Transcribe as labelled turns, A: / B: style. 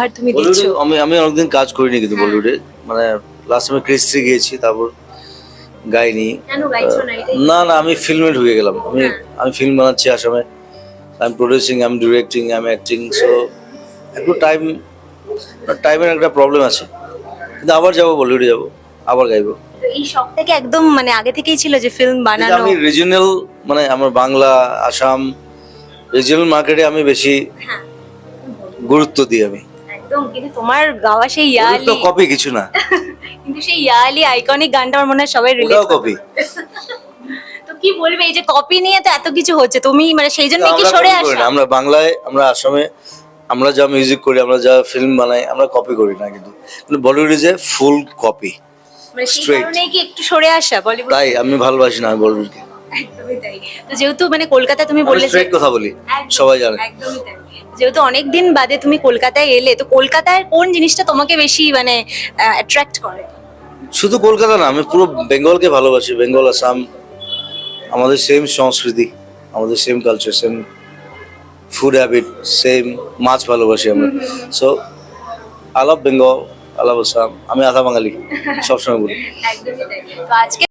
A: আর তুমি
B: বলিউডে
A: দিচ্ছ।
B: আমি অনেকদিন কাজ করিনি কিন্তু বলিউডে, মানে লাস্ট আমি ক্রিস 3 গিয়েছি, তারপর গাইনি।
A: কেন গাইছো না? এটাই
B: না না, আমি ফিল্মে ঢুকে গেলাম। আমি ফিল্ম বানাচ্ছি আসামে, আমি প্রডিউসিং, আমি ডিরেক্টিং, আমি অ্যাক্টিং। সো একটু টাইমের একটা প্রবলেম আছে, কিন্তু আবার যাবো, বলিউডে যাবো, আবার গাইবো।
A: তো এই শখটা কি একদম মানে আগে থেকেই ছিল যে ফিল্ম
B: কিন্তু
A: বানানো?
B: আমি রিজিওনাল, মানে আমার বাংলা, আসাম, রিজিওনাল মার্কেটে আমি বেশি
A: হ্যাঁ
B: গুরুত্ব দিই আমি।
A: একদম, কিন্তু তোমার গাওয়া সেই ইয়ালি,
B: কপি কিছু না,
A: কিন্তু সেই ইয়ালি আইকনিক গানটা আমার মনে হয় সবাই রিলেট
B: ওটাও
A: করতে
B: কপি।
A: পারবে। তো কি বলবে, এই যে কপি নিয়ে তো এত কিছু হচ্ছে, তুমি মানে সেই জন্য কি
B: আমরা
A: সরে
B: copy করি
A: আসা?
B: না, আমরা বাংলায়, আমরা আসামে, আমরা যা মিউজিক করি, আমরা যা ফিল্ম বানাই, আমরা কপি করি না। কিন্তু Bollywood is a full copy,
A: মানে সেই
B: straight।
A: কারণেই কি একটু সরে আসা বলিউড?
B: তাই আমি ভালোবাসি না বলিউডকে।
A: একদমই তাই। তো যেহেতু মানে কলকাতা তুমি
B: আমি
A: বললে যে
B: স্ট্রেট কথা বলি,
A: একদম,
B: সবাই জানে।
A: একদমই তাই। যেহেতু অনেকদিন বাদে তুমি কলকাতায় এলে, তো কলকাতার কোন জিনিসটা তোমাকে বেশি মানে অ্যাট্রাক্ট করে?
B: শুধু কলকাতা না, আমি পুরো বেঙ্গলকে ভালোবাসি। বেঙ্গল, আসাম, আমাদের সেম সংস্কৃতি, আমাদের same culture, same food habit, same মাছ ভালোবাসি আমরা। So I love Bengal, I love Assam. আমি আধা বাঙালি, সবসময় বলি।
A: একদমই তাই। তো আজকে